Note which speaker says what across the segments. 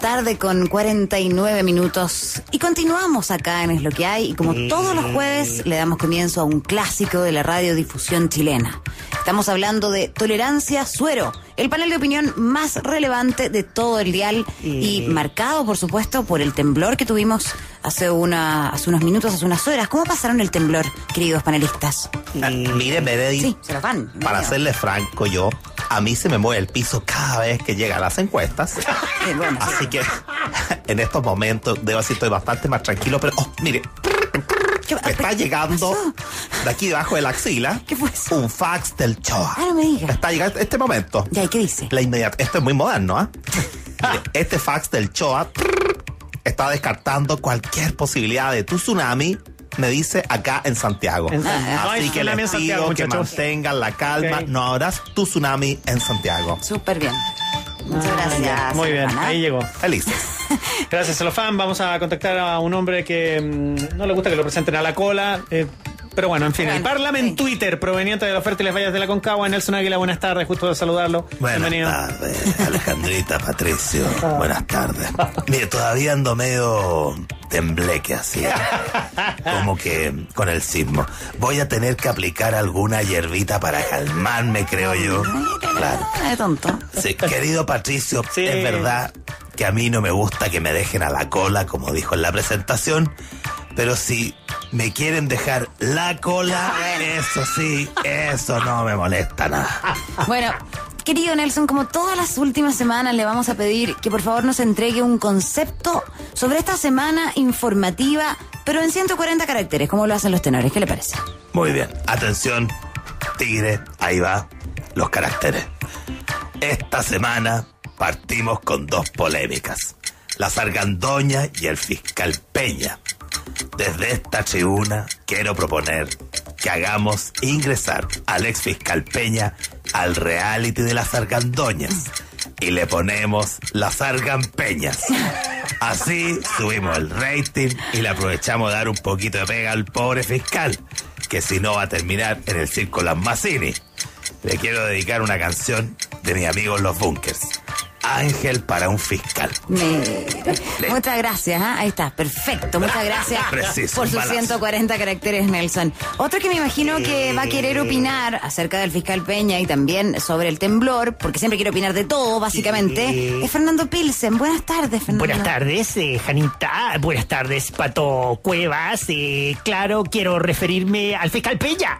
Speaker 1: tarde con 49 minutos y continuamos acá en Es lo que hay y como todos los jueves le damos comienzo a un clásico de la radiodifusión chilena. Estamos hablando de Tolerancia Suero, el panel de opinión más relevante de todo el dial y marcado, por supuesto, por el temblor que tuvimos hace unos minutos, hace unas horas. ¿Cómo pasaron el temblor, queridos panelistas?
Speaker 2: Mire, Meredith,
Speaker 1: Sí, se lo van.
Speaker 2: para serle franco a mí se me mueve el piso cada vez que llegan las encuestas.
Speaker 1: Bueno,
Speaker 2: Así que en estos momentos debo decir estoy bastante más tranquilo, pero mire, me está llegando de aquí debajo de la axila
Speaker 1: ¿Qué fue eso?
Speaker 2: un fax del Choa.
Speaker 1: Ah, no me diga.
Speaker 2: Me está llegando este momento.
Speaker 1: Ya, ¿y qué dice?
Speaker 2: La inmediata. Esto es muy moderno, ¿ah? Mire, este fax del Choa está descartando cualquier posibilidad de tsunami, me dice acá en Santiago.
Speaker 3: No hay
Speaker 2: Así que
Speaker 3: tsunami en
Speaker 2: les
Speaker 3: Santiago,
Speaker 2: pido que
Speaker 3: muchachos.
Speaker 2: mantengan la calma.
Speaker 3: Ok.
Speaker 2: No habrá tsunami en Santiago.
Speaker 1: Súper bien. Muchas gracias.
Speaker 3: Muy bien,
Speaker 1: Ana.
Speaker 3: ahí llegó.
Speaker 2: Felices.
Speaker 3: Gracias, Celofán. Vamos a contactar a un hombre que no le gusta que lo presenten a la cola. Pero bueno, en fin, el
Speaker 1: Bueno,
Speaker 3: Parlament
Speaker 1: sí.
Speaker 3: Twitter proveniente de la oferta y las vallas de la Concagua. Nelson Águila, buenas tardes, justo de saludarlo. Bienvenido.
Speaker 2: tardes, Alejandrita, Patricio. Buenas tardes. Mire, todavía ando medio tembleque así. Como que con el sismo. Voy a tener que aplicar alguna hierbita para calmarme, creo yo. Claro.
Speaker 1: De tonto.
Speaker 2: Sí, querido Patricio,
Speaker 3: Sí.
Speaker 2: es verdad que a mí no me gusta que me dejen a la cola, como dijo en la presentación, pero si me quieren dejar la cola, eso sí, eso no me molesta nada.
Speaker 1: Bueno, querido Nelson, como todas las últimas semanas le vamos a pedir que por favor nos entregue un concepto sobre esta semana informativa, pero en 140 caracteres, como lo hacen los tenores. ¿Qué le parece?
Speaker 2: Muy bien, atención, tigre, ahí va, los caracteres. Esta semana partimos con dos polémicas, la Sargandoña y el fiscal Peña. Desde esta tribuna quiero proponer que hagamos ingresar al ex fiscal Peña al reality de las Sargandoñas y le ponemos las Sarganpeñas. Así subimos el rating y le aprovechamos de dar un poquito de pega al pobre fiscal, que si no va a terminar en el circo Las Mazzini. Le quiero dedicar una canción de mis amigos Los Bunkers. Ángel para un fiscal.
Speaker 1: Muchas gracias, ¿ah? Ahí está, perfecto. Muchas gracias
Speaker 2: Preciso,
Speaker 1: por sus
Speaker 2: balazo.
Speaker 1: 140 caracteres, Nelson. Otro que me imagino que va a querer opinar acerca del fiscal Peña y también sobre el temblor, porque siempre quiere opinar de todo, básicamente, es Fernando Pilsen. Buenas tardes, Fernando.
Speaker 4: Buenas tardes, Janita. Buenas tardes, Pato Cuevas. Claro, quiero referirme al fiscal Peña.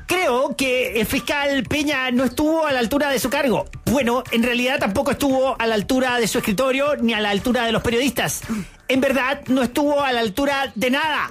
Speaker 4: Creo que el fiscal Peña no estuvo a la altura de su cargo. Bueno, en realidad tampoco estuvo a la altura de su escritorio ni a la altura de los periodistas. En verdad, no estuvo a la altura de nada.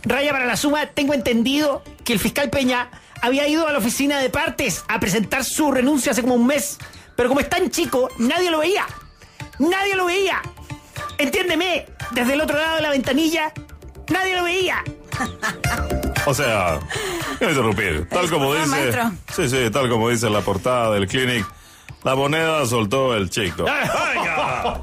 Speaker 4: Raya para la suma, tengo entendido que el fiscal Peña había ido a la oficina de partes a presentar su renuncia hace como un mes. Pero como es tan chico, nadie lo veía. Nadie lo veía. Entiéndeme, desde el otro lado de la ventanilla, nadie lo veía.
Speaker 5: O sea, quiero interrumpir. Tal como dice.
Speaker 1: maestro.
Speaker 5: Sí, tal como dice la portada del Clinic, la moneda soltó el chico.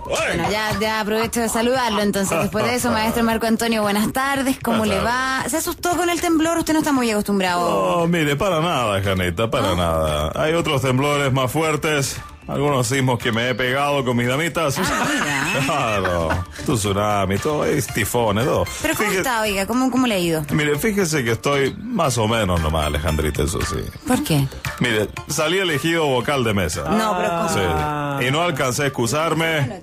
Speaker 1: Bueno, ya aprovecho de saludarlo. Entonces, después de eso, maestro Marco Antonio, buenas tardes. ¿Cómo le va? ¿Se asustó con el temblor? Usted no está muy acostumbrado.
Speaker 5: No, mire, para nada, Janita, para nada. Hay otros temblores más fuertes. Algunos sismos que me he pegado con mis damitas.
Speaker 1: Mira.
Speaker 5: Claro, tsunami, todo, es tifones, todo.
Speaker 1: Pero ¿cómo
Speaker 5: Fíjese-
Speaker 1: está, oiga? ¿Cómo le ha ido?
Speaker 5: Mire, fíjese que estoy más o menos nomás, Alejandrita, eso sí.
Speaker 1: ¿Por qué?
Speaker 5: Mire, salí elegido vocal de mesa.
Speaker 1: No, pero ¿cómo?
Speaker 5: Sí. Y no alcancé a excusarme.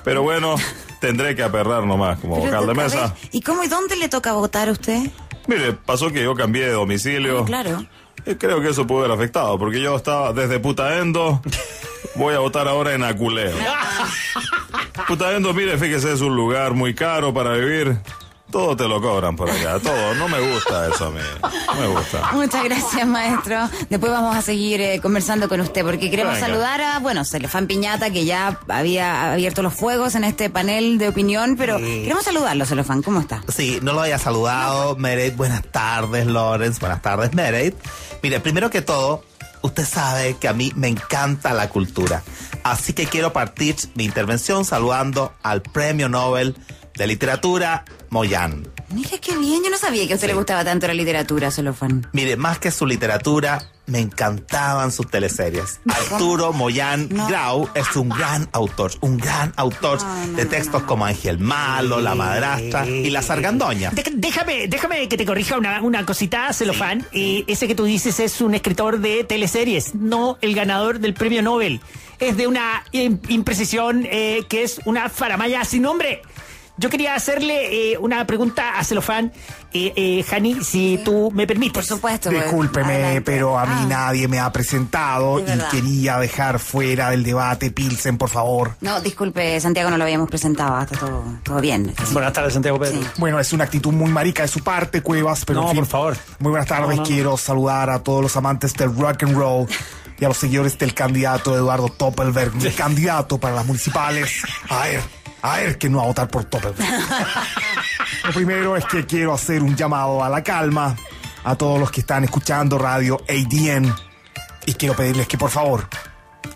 Speaker 5: Pero bueno, tendré que aperrar nomás como
Speaker 1: Pero
Speaker 5: vocal de
Speaker 1: otra
Speaker 5: mesa.
Speaker 1: vez. ¿Y cómo y dónde le toca votar a usted?
Speaker 5: Mire, pasó que yo cambié de domicilio.
Speaker 1: Claro.
Speaker 5: Y creo que eso pudo haber afectado, porque yo estaba desde Putaendo. Voy a votar ahora en Aculeo. Putaendo, mire, fíjese, es un lugar muy caro para vivir. Todo te lo cobran por acá, todo. No me gusta eso a mí. No me gusta.
Speaker 1: Muchas gracias, maestro. Después vamos a seguir conversando con usted, porque queremos
Speaker 5: Venga.
Speaker 1: saludar a, Celofán Piñata, que ya había abierto los fuegos en este panel de opinión, pero queremos saludarlo, Celofán. ¿Cómo está?
Speaker 2: Sí, no lo había saludado, Meredith. Buenas tardes, Lawrence. Buenas tardes, Meredith. Mire, primero que todo, usted sabe que a mí me encanta la cultura. Así que quiero partir mi intervención saludando al Premio Nobel de Literatura, Moyán.
Speaker 1: Mira qué bien, yo no sabía que a usted le gustaba tanto la literatura, Celofán.
Speaker 2: Mire, más que su literatura, me encantaban sus teleseries. Arturo Moyán Grau es un gran autor de textos como Ángel Malo, La Madrastra y La Sargandoña.
Speaker 4: Déjame que te corrija una cosita, Celofán. Ese que tú dices es un escritor de teleseries, no el ganador del premio Nobel. Es de una imprecisión que es una faramaya sin nombre. Yo quería hacerle una pregunta a Celofán, Jani, si tú me permites.
Speaker 1: Por supuesto.
Speaker 6: Discúlpeme,
Speaker 1: adelante.
Speaker 6: pero a mí nadie me ha presentado
Speaker 1: Es
Speaker 6: y
Speaker 1: verdad.
Speaker 6: quería dejar fuera del debate Pilsen, por favor.
Speaker 1: No, disculpe, Santiago, no lo habíamos presentado. Está todo bien.
Speaker 3: Buenas tardes, Santiago Pedro.
Speaker 1: Sí.
Speaker 6: Bueno, es una actitud muy marica de su parte, Cuevas, pero
Speaker 3: No,
Speaker 6: en fin.
Speaker 3: por favor.
Speaker 6: Muy buenas tardes,
Speaker 3: No.
Speaker 6: quiero saludar a todos los amantes del rock and roll y a los seguidores del candidato Eduardo Toppelberg, mi candidato para las municipales. A ver que no va a votar por Toppelberg. Lo primero es que quiero hacer un llamado a la calma a todos los que están escuchando Radio ADN y quiero pedirles que por favor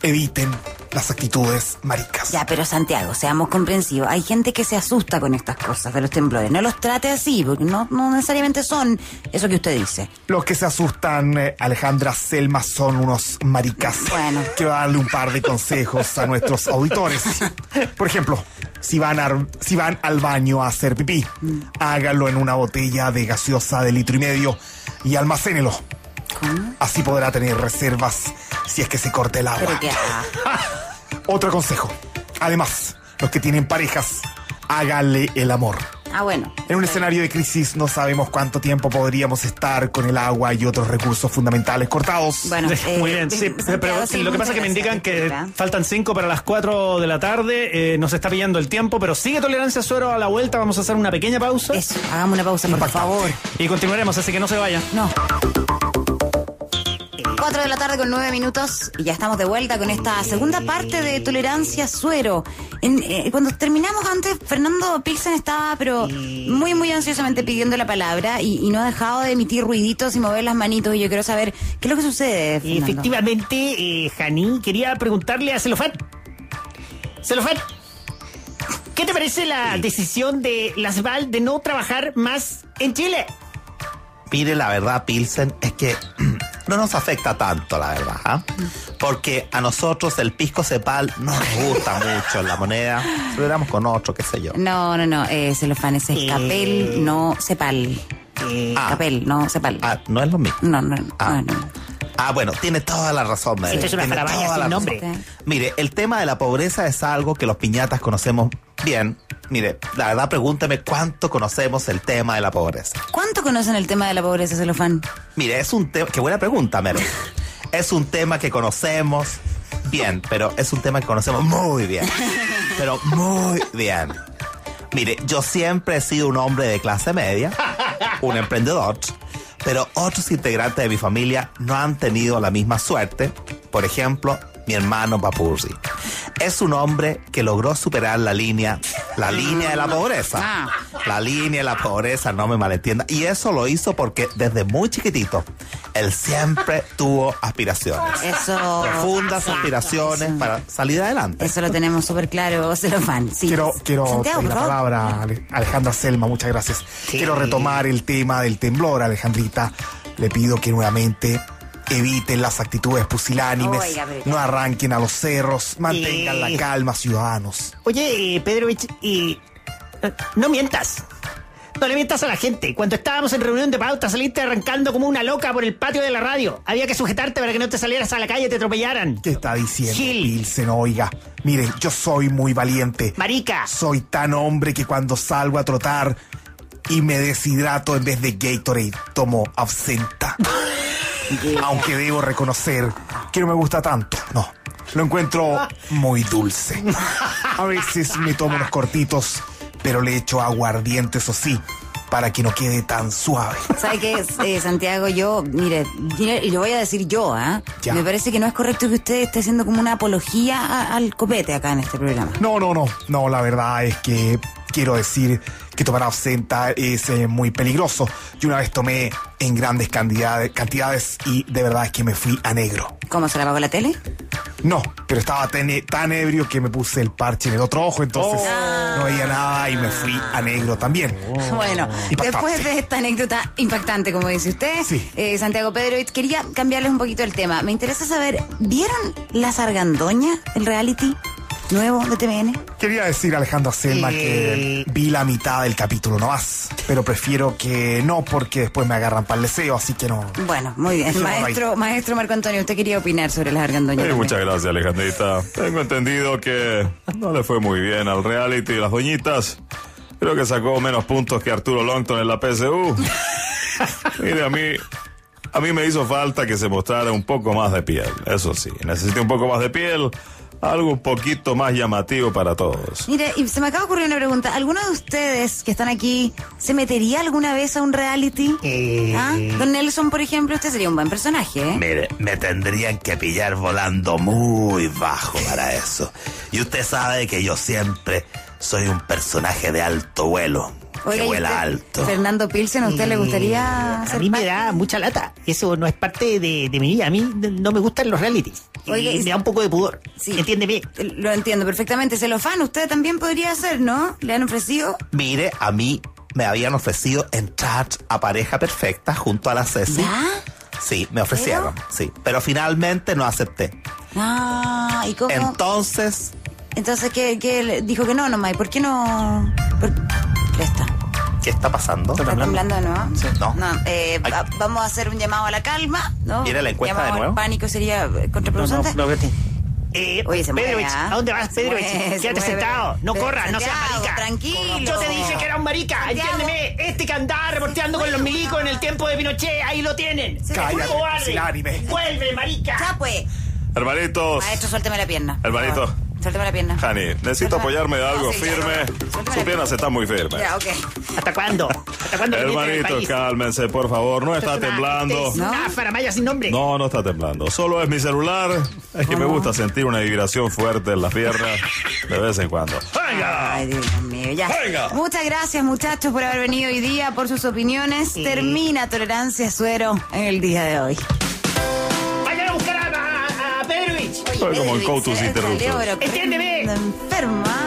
Speaker 6: eviten las actitudes maricas.
Speaker 1: Ya, pero Santiago, seamos comprensivos. Hay gente que se asusta con estas cosas de los temblores. No los trate así, porque no necesariamente son eso que usted dice.
Speaker 6: Los que se asustan, Alejandra Selma, son unos maricas.
Speaker 1: Bueno.
Speaker 6: Quiero darle un par de consejos a nuestros auditores. Por ejemplo, si van al baño a hacer pipí, háganlo en una botella de gaseosa de 1,5 litros y almacénelo.
Speaker 1: ¿Cómo?
Speaker 6: Así podrá tener reservas si es que se corta el agua.
Speaker 1: Pero que...
Speaker 6: Otro consejo. Además, los que tienen parejas, háganle el amor.
Speaker 1: bueno.
Speaker 6: En un escenario de crisis no sabemos cuánto tiempo podríamos estar con el agua y otros recursos fundamentales cortados.
Speaker 1: Bueno,
Speaker 3: Muy bien, sí,
Speaker 1: Santiago,
Speaker 3: pero
Speaker 1: sí,
Speaker 3: lo que pasa
Speaker 1: muchas
Speaker 3: es que me indican
Speaker 1: gracias,
Speaker 3: que
Speaker 1: disculpa.
Speaker 3: faltan 5 para las 4 de la tarde, nos está pillando el tiempo, pero sigue Tolerancia Suero a la vuelta, vamos a hacer una pequeña pausa
Speaker 1: Eso, hagamos una pausa, por favor.
Speaker 3: y continuaremos, así que no se vaya.
Speaker 1: No. 4 de la tarde con 9 minutos y ya estamos de vuelta con esta segunda parte de Tolerancia Suero. Cuando terminamos antes, Fernando Pilsen estaba pero muy ansiosamente pidiendo la palabra y no ha dejado de emitir ruiditos y mover las manitos y yo quiero saber qué es lo que sucede, Fernando.
Speaker 4: Efectivamente, Jani, quería preguntarle a Celofán. Celofán, ¿qué te parece la decisión de la CEVAL de no trabajar más en Chile?
Speaker 2: Mire, la verdad, Pilsen, es que no nos afecta tanto, la verdad, ¿ah? Porque a nosotros el pisco cepal no nos gusta mucho en la moneda. Lo éramos con otro, qué sé yo.
Speaker 1: No, Celofán, ese es Capel, no Cepal. Capel, no Cepal.
Speaker 2: No es lo mismo.
Speaker 1: No.
Speaker 2: Bueno, tiene toda la razón, Mary.
Speaker 4: Esto es una
Speaker 2: Tiene
Speaker 4: faramaya
Speaker 2: toda
Speaker 4: sin
Speaker 2: la
Speaker 4: nombre.
Speaker 2: razón. Mire, el tema de la pobreza es algo que los piñatas conocemos bien. Mire, la verdad, pregúnteme cuánto conocemos el tema de la pobreza.
Speaker 1: ¿Cuánto conocen el tema de la pobreza, Celofán?
Speaker 2: Mire, es un tema... Qué buena pregunta, Mary. Es un tema que conocemos bien, pero es un tema que conocemos muy bien. Pero muy bien. Mire, yo siempre he sido un hombre de clase media, un emprendedor, pero otros integrantes de mi familia no han tenido la misma suerte. Por ejemplo, mi hermano Papurri. Es un hombre que logró superar la línea de la pobreza. La línea de la pobreza, no me malentienda. Y eso lo hizo porque desde muy chiquitito, él siempre tuvo aspiraciones.
Speaker 1: Eso.
Speaker 2: Profundas aspiraciones
Speaker 1: eso.
Speaker 2: para salir adelante.
Speaker 1: Eso lo tenemos súper claro, Celofán. Sí.
Speaker 6: Quiero
Speaker 1: Santiago,
Speaker 6: pedir
Speaker 1: por
Speaker 6: la
Speaker 1: favor.
Speaker 6: palabra a Alejandra Selma, muchas gracias. Quiero retomar el tema del temblor, Alejandrita. Le pido que nuevamente eviten las actitudes pusilánimes,
Speaker 1: Oiga, pero-
Speaker 6: no arranquen a los cerros, mantengan la calma, ciudadanos.
Speaker 4: Oye, Pedrovich, no mientas. No le mientas a la gente. Cuando estábamos en reunión de pauta, saliste arrancando como una loca por el patio de la radio. Había que sujetarte para que no te salieras a la calle y te atropellaran.
Speaker 6: ¿Qué está diciendo,
Speaker 4: Gil.
Speaker 6: Pilsen? Oiga, miren, yo soy muy valiente.
Speaker 4: Marica.
Speaker 6: Soy tan hombre que cuando salgo a trotar y me deshidrato en vez de Gatorade, tomo absenta. Aunque debo reconocer que no me gusta tanto, no. Lo encuentro muy dulce. A veces me tomo unos cortitos, pero le echo aguardiente, eso sí, para que no quede tan suave.
Speaker 1: ¿Sabe qué, Santiago? Yo, mire, y lo voy a decir yo, ¿ah?
Speaker 6: Ya.
Speaker 1: Me parece que no es correcto que usted esté haciendo como una apología al copete acá en este programa.
Speaker 6: No, la verdad es que quiero decir que tomar absenta es muy peligroso. Yo una vez tomé en grandes cantidades y de verdad es que me fui a negro.
Speaker 1: ¿Cómo se la apagó la tele?
Speaker 6: No, pero estaba tan ebrio que me puse el parche en el otro ojo, entonces no veía nada y me fui a negro también.
Speaker 1: Bueno,
Speaker 6: Impactante.
Speaker 1: después de esta anécdota impactante, como dice usted,
Speaker 6: Sí.
Speaker 1: Santiago Pedrovich, quería cambiarles un poquito el tema. Me interesa saber, ¿vieron La Sargandoña, el reality nuevo de TVN?
Speaker 6: Quería decir, Alejandra Selma, que vi la mitad del capítulo nomás, pero prefiero que no porque después me agarran para el deseo, así que no.
Speaker 1: Bueno, muy bien.
Speaker 6: No,
Speaker 1: Maestro Marco Antonio, ¿usted quería opinar sobre La Sargandoña? también?
Speaker 5: Muchas gracias, Alejandrita. Tengo entendido que no le fue muy bien al reality y las doñitas. Creo que sacó menos puntos que Arturo Longton en la PSU. Mire, a mí me hizo falta que se mostrara un poco más de piel. Eso sí, necesité un poco más de piel. Algo un poquito más llamativo para todos.
Speaker 1: Mire, y se me acaba de ocurrir una pregunta. ¿Alguno de ustedes que están aquí se metería alguna vez a un reality? ¿Ah? Don Nelson, por ejemplo, usted sería un buen personaje, ¿eh?
Speaker 2: Mire, me tendrían que pillar volando muy bajo para eso. Y usted sabe que yo siempre soy un personaje de alto vuelo.
Speaker 1: Oiga,
Speaker 2: que
Speaker 1: ¿y
Speaker 2: vuela
Speaker 1: usted,
Speaker 2: alto.
Speaker 1: Fernando Pilsen, ¿a usted le gustaría
Speaker 4: A
Speaker 1: ser
Speaker 4: mí me
Speaker 1: parte?
Speaker 4: da mucha lata. Eso no es parte de mi vida. A mí no me gustan los realities.
Speaker 1: Oiga,
Speaker 4: Y me da un poco de pudor.
Speaker 1: Sí.
Speaker 4: Entiéndeme.
Speaker 1: Lo entiendo perfectamente. Celofán, usted también podría ser, ¿no? ¿Le han ofrecido?
Speaker 2: Mire, a mí me habían ofrecido entrar a Pareja Perfecta junto a la Ceci.
Speaker 1: ¿Ya?
Speaker 2: Sí, me ofrecieron, sí. Pero finalmente no acepté.
Speaker 1: Ah, ¿y cómo?
Speaker 2: Entonces,
Speaker 1: ¿qué le dijo que no nomás? ¿Y por qué no? ¿Qué está?
Speaker 2: ¿qué está pasando?
Speaker 1: ¿Está temblando de nuevo?
Speaker 2: Sí. No.
Speaker 1: Vamos a hacer un llamado a la calma, ¿no?
Speaker 2: ¿Quiere la encuesta
Speaker 1: Llamado
Speaker 2: de nuevo?
Speaker 1: al pánico sería contraproducente. Oye, se mueve,
Speaker 4: Pedrovich,
Speaker 1: ¿ah?
Speaker 4: ¿a dónde vas,
Speaker 1: Se
Speaker 4: Pedrovich?
Speaker 1: mueve, se
Speaker 4: Quédate
Speaker 1: mueve.
Speaker 4: sentado. No corras, no seas
Speaker 1: Santiago,
Speaker 4: marica.
Speaker 1: tranquilo.
Speaker 4: Yo te dije que era un marica.
Speaker 1: Santiago.
Speaker 4: Entiéndeme. Este que andaba reporteando con los milicos en el tiempo de Pinochet. Ahí lo tienen.
Speaker 6: Cállate,
Speaker 4: Cobarde.
Speaker 6: silánime.
Speaker 4: Vuelve, marica.
Speaker 1: Ya pues.
Speaker 5: Hermanitos,
Speaker 1: Maestro, suélteme la pierna. por
Speaker 5: Hermanito.
Speaker 1: favor. Suélteme la pierna.
Speaker 5: Hani, necesito apoyarme de algo
Speaker 1: No, sí, ya,
Speaker 5: firme.
Speaker 1: no.
Speaker 5: Sus piernas están muy firmes.
Speaker 1: Ya, ok.
Speaker 4: ¿Hasta cuándo? ¿Hasta cuándo? viniste del
Speaker 5: Hermanito,
Speaker 4: país?
Speaker 5: cálmense, por favor. No está
Speaker 4: Esto es
Speaker 5: temblando.
Speaker 4: Es una faramaya sin nombre.
Speaker 5: No, no está temblando. Solo es mi celular. Es que me gusta sentir una vibración fuerte en las piernas de vez en cuando. ¡Venga!
Speaker 1: Ay, Dios mío, ya.
Speaker 5: Venga.
Speaker 1: Muchas gracias, muchachos, por haber venido hoy día, por sus opiniones. Termina Tolerancia Suero en el día de hoy.
Speaker 4: Vayan a buscar a Pedrovich.
Speaker 5: Fue como el
Speaker 1: Pedrovich,
Speaker 5: Coutus
Speaker 1: salió,
Speaker 5: Interruptus.
Speaker 1: pero
Speaker 4: Entiéndeme.
Speaker 1: enferma.